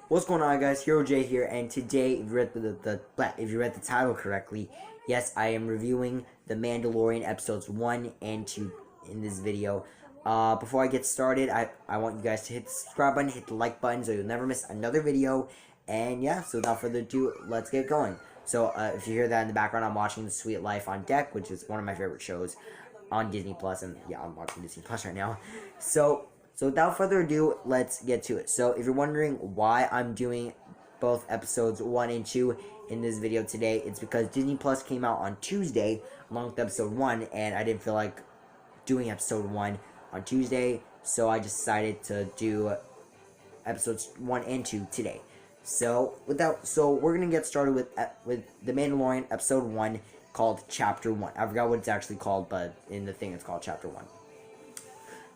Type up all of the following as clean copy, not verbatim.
What's going on, guys? Hero J here, and today, if you read the title correctly, yes, I am reviewing The Mandalorian episodes 1 and 2 in this video. Before I get started, I want you guys to hit the subscribe button, hit the like button, so you'll never miss another video. And yeah, so without further ado, let's get going. So, if you hear that in the background, I'm watching The Sweet Life on Deck, which is one of my favorite shows on Disney Plus, and yeah, I'm watching Disney Plus right now. So without further ado, let's get to it. So if you're wondering why I'm doing both episodes 1 and 2 in this video today, it's because Disney Plus came out on Tuesday along with episode 1, and I didn't feel like doing episode 1 on Tuesday, so I just decided to do episodes 1 and 2 today. So we're gonna get started with The Mandalorian episode 1, called Chapter 1. I forgot what it's actually called, but in the thing it's called Chapter 1.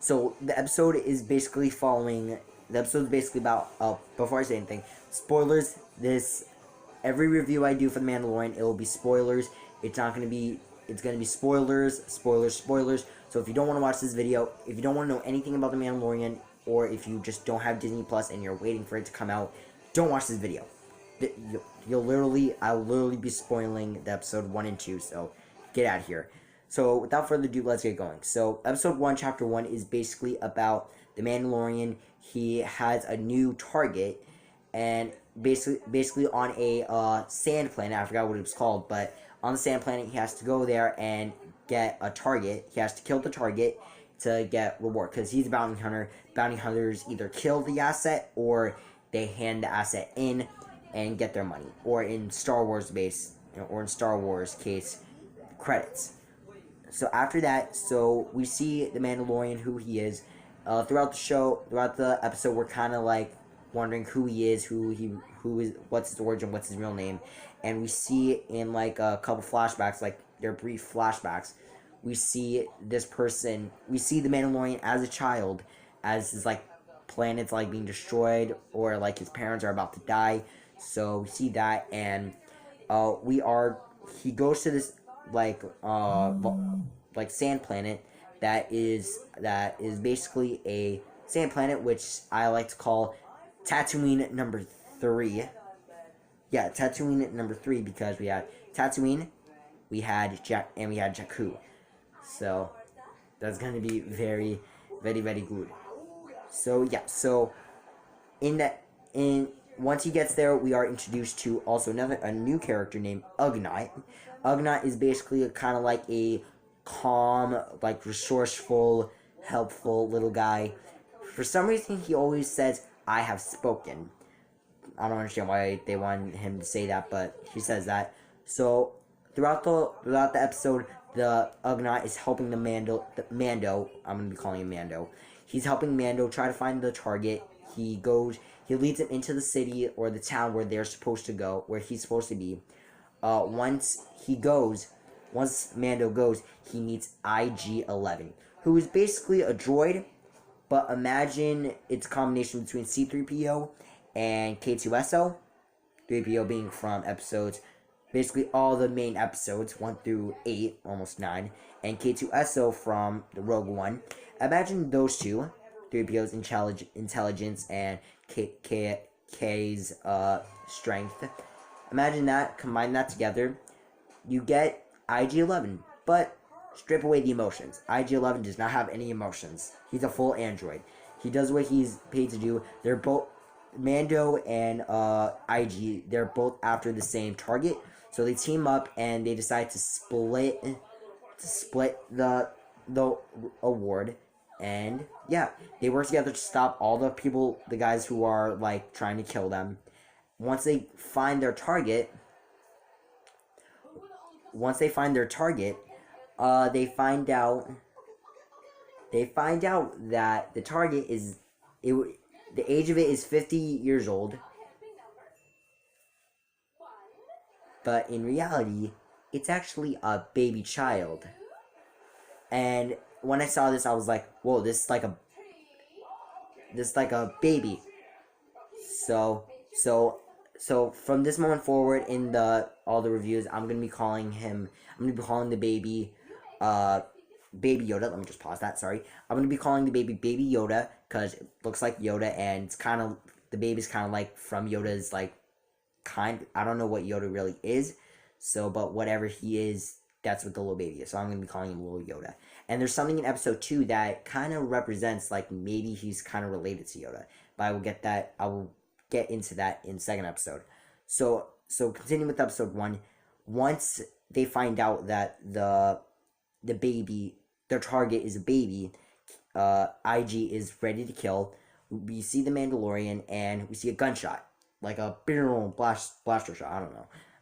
So the episode is basically about, before I say anything, spoilers. Every review I do for The Mandalorian, it will be spoilers. It's going to be spoilers. So if you don't want to watch this video, if you don't want to know anything about The Mandalorian, or if you just don't have Disney Plus and you're waiting for it to come out, don't watch this video. I'll literally be spoiling the episode 1 and 2, so get out of here. So without further ado, let's get going. So episode 1, chapter 1 is basically about the Mandalorian. He has a new target, and basically on a sand planet. I forgot what it was called, but on the sand planet, he has to go there and get a target. He has to kill the target to get reward, because he's a bounty hunter. Bounty hunters either kill the asset or they hand the asset in and get their money. Or in Star Wars case, credits. So after that, we see the Mandalorian, who he is. Throughout the episode, we're kind of like wondering who he is, what's his origin, what's his real name, and we see in like a couple flashbacks, like they're brief flashbacks. We see this person. We see the Mandalorian as a child, as his like planet's like being destroyed, or like his parents are about to die. So we see that, and he goes to this like sand planet that is basically a sand planet, which I like to call Tatooine number 3. Yeah, Tatooine number 3, because we had Tatooine, we had Jakku. So that's gonna be very, very, very good. So yeah, once he gets there, we are introduced to also a new character named Ugnaught. Ugnaught is basically a kind of like a calm, like resourceful, helpful little guy. For some reason, he always says, "I have spoken." I don't understand why they want him to say that, but he says that. So throughout the episode, the Ugnaught is helping the Mando. I'm gonna be calling him Mando. He's helping Mando try to find the target. He leads him into the city or the town where they're supposed to go, where he's supposed to be. Once Mando goes, he meets IG-11, who is basically a droid, but imagine it's a combination between C-3PO and K-2SO. 3PO being from episodes, basically all the main episodes, 1 through 8, almost 9, and K-2SO from the Rogue One. Imagine those two, 3PO's intelligence and K's strength. Imagine that, combine that together, you get IG-11, but strip away the emotions. IG-11 does not have any emotions. He's a full android. He does what he's paid to do. They're both, Mando and IG, they're both after the same target, so they team up and they decide to split the award. And yeah, they work together to stop all the guys who are like trying to kill them. Once they find their target, they find out that the target is the age of it is 50 years old, but in reality, it's actually a baby child. And when I saw this, I was like, "Whoa, this is like a baby." So from this moment forward in all the reviews, I'm gonna be calling the baby Baby Yoda. Let me just pause that, sorry. I'm gonna be calling the baby Baby Yoda, because it looks like Yoda, and it's kind of the baby's kind of like from Yoda's like kind. I don't know what Yoda really is. So, but whatever he is, that's what the little baby is. So I'm gonna be calling him Little Yoda. And there's something in episode 2 that kind of represents like maybe he's kind of related to Yoda. But I will get into that in second episode. So continuing with episode 1, once they find out that the baby, their target is a baby, IG is ready to kill. We see the Mandalorian and we see a gunshot, like a blaster shot. I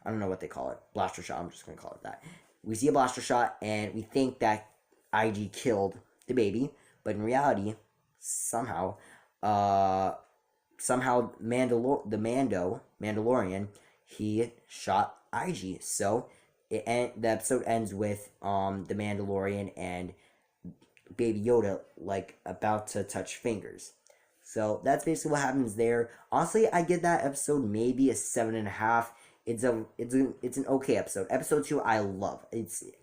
don't know what they call it. Blaster shot. I'm just gonna call it that. We see a blaster shot and we think that IG killed the baby, but in reality, somehow Mandalorian, he shot IG. So the episode ends with the Mandalorian and Baby Yoda like about to touch fingers. So that's basically what happens there. Honestly, I give that episode maybe a 7.5. It's an okay episode. Episode 2 I love.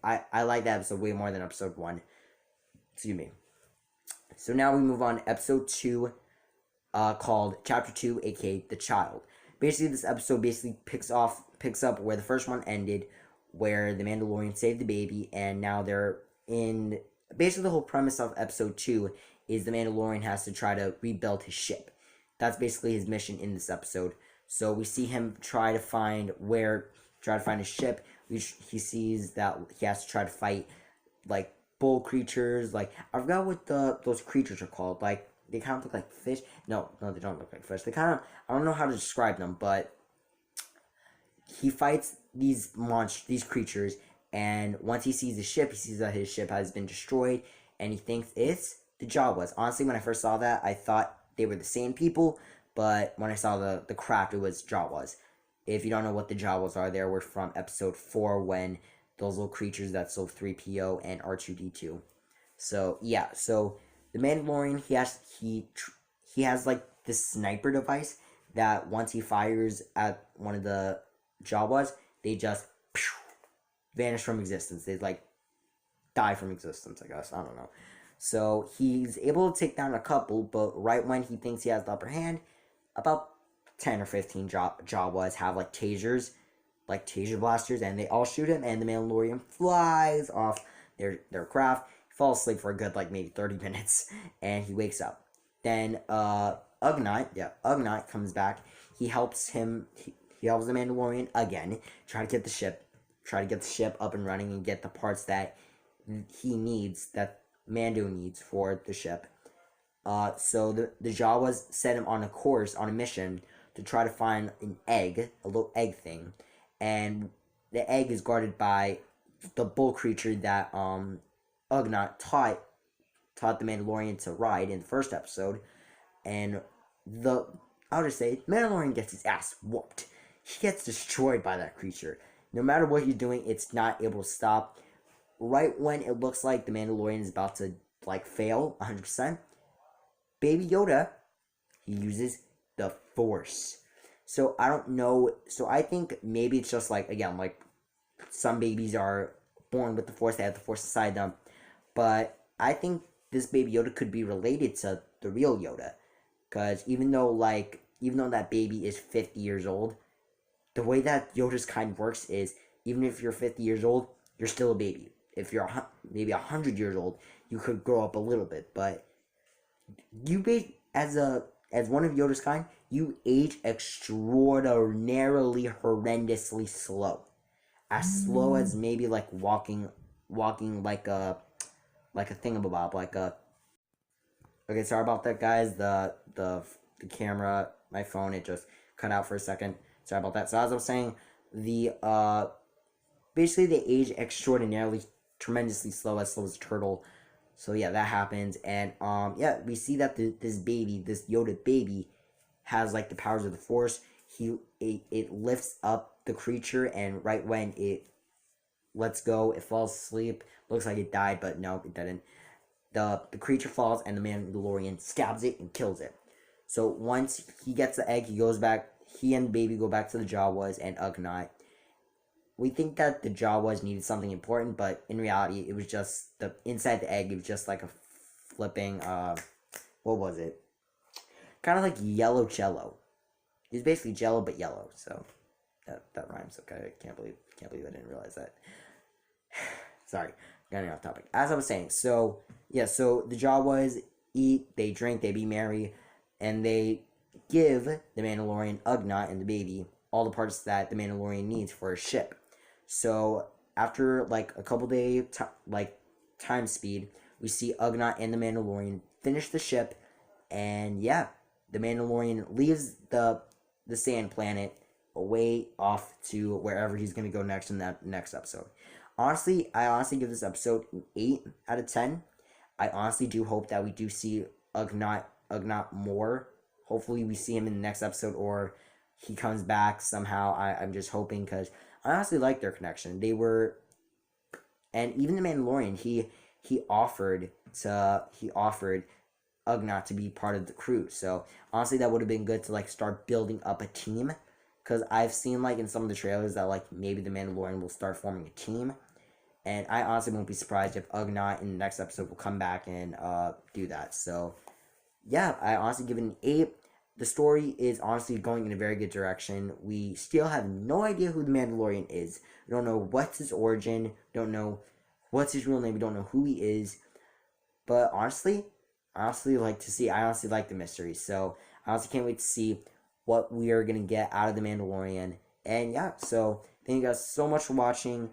I like that episode way more than episode 1. Excuse me. So now we move on to episode 2, called Chapter 2, aka The Child. Basically, this episode picks up where the first one ended, where the Mandalorian saved the baby, and now they're in. Basically, the whole premise of episode 2 is the Mandalorian has to try to rebuild his ship. That's basically his mission in this episode. So we see him try to find his ship. He sees that he has to try to fight like bull creatures. Like I forgot what those creatures are called. Like they kind of look like fish. No, they don't look like fish. They kind of, I don't know how to describe them, but he fights these creatures. And once he sees the ship, he sees that his ship has been destroyed, and he thinks it's the Jawas. Honestly, when I first saw that, I thought they were the same people, but when I saw the craft, it was Jawas. If you don't know what the Jawas are, they were from episode 4, when those little creatures that sold 3PO and R2D2. So yeah, so the Mandalorian, he has like this sniper device that once he fires at one of the Jawas, they just vanish from existence. They like die from existence, I guess. I don't know. So he's able to take down a couple, but right when he thinks he has the upper hand, about 10 or 15 Jawas have like tasers, like taser blasters, and they all shoot him, and the Mandalorian flies off their craft. He falls asleep for a good like maybe 30 minutes, and he wakes up. Then Ugnaught comes back. He helps him. He helps the Mandalorian again, try to get the ship up and running and get the parts that he needs, that Mando needs for the ship. So the Jawas set him on a mission to try to find an egg, a little egg thing, and the egg is guarded by the bull creature that Ugnaught taught the Mandalorian to ride in the first episode, and I'll just say, Mandalorian gets his ass whooped. He gets destroyed by that creature. No matter what he's doing, it's not able to stop. Right when it looks like the Mandalorian is about to like fail 100%, Baby Yoda, he uses the Force. So I don't know. So I think maybe it's just like, again, like some babies are born with the Force, they have the Force inside them. But I think this Baby Yoda could be related to the real Yoda, because even though that baby is 50 years old, the way that Yoda's kind works is, even if you're 50 years old, you're still a baby. If you're maybe 100 years old, you could grow up a little bit, but as one of Yoda's kind, you age extraordinarily, horrendously slow. As slow as maybe like walking like a thingamabob, like a. Okay, sorry about that, guys. The camera, my phone, it just cut out for a second. Sorry about that. So as I was saying, basically they age extraordinarily, tremendously slow as a turtle. So yeah, that happens, and yeah, we see that this Yoda baby, has like the powers of the Force. It lifts up the creature, and right when it lets go, it falls asleep. Looks like it died, but no, it didn't. The creature falls, and the Mandalorian stabs it and kills it. So once he gets the egg, he goes back. He and the baby go back to the Jawas and Ugnaught. We think that the Jawas needed something important, but in reality, it was just inside the egg. It was just like a flipping what was it? Kind of like yellow Jello. He's basically Jello but yellow. So that rhymes. Okay, I can't believe I didn't realize that. Sorry, getting off topic. As I was saying, so yeah, so the job was eat, they drink, they be merry, and they give the Mandalorian Ugnaught and the baby all the parts that the Mandalorian needs for his ship. So after like a couple day time speed, we see Ugnaught and the Mandalorian finish the ship, and yeah, the Mandalorian leaves the sand planet away off to wherever he's gonna go next in that next episode. I honestly give this episode an 8 out of 10. I honestly do hope that we do see Ugnaught more. Hopefully we see him in the next episode, or he comes back somehow. I'm just hoping, because I honestly like their connection. They were, and even the Mandalorian, he offered Ugnaught to be part of the crew. So honestly, that would have been good to like start building up a team, because I've seen like in some of the trailers that like maybe the Mandalorian will start forming a team, and I honestly won't be surprised if Ugnaught in the next episode will come back and do that. So yeah, I honestly give it an 8. The story is honestly going in a very good direction. We still have no idea who the Mandalorian is. We don't know what's his origin. We don't know what's his real name. We don't know who he is. But honestly like to see. I honestly like the mystery. So I honestly can't wait to see what we are going to get out of the Mandalorian. And yeah, so thank you guys so much for watching.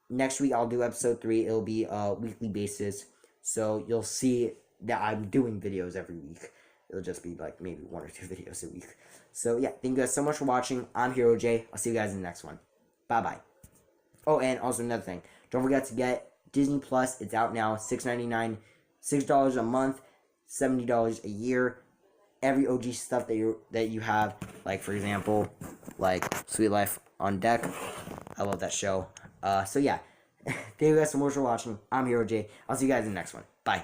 Next week I'll do episode 3. It'll be a weekly basis. So you'll see that I'm doing videos every week. It'll just be like maybe 1 or 2 videos a week. So yeah, thank you guys so much for watching. I'm Hero J. I'll see you guys in the next one. Bye-bye. Oh, and also another thing. Don't forget to get Disney Plus. It's out now. $6.99. $6 a month. $70 a year. Every OG stuff that you have. Like, for example, like Sweet Life on Deck. I love that show. So yeah. Thank you guys so much for watching. I'm Hero J. I'll see you guys in the next one. Bye.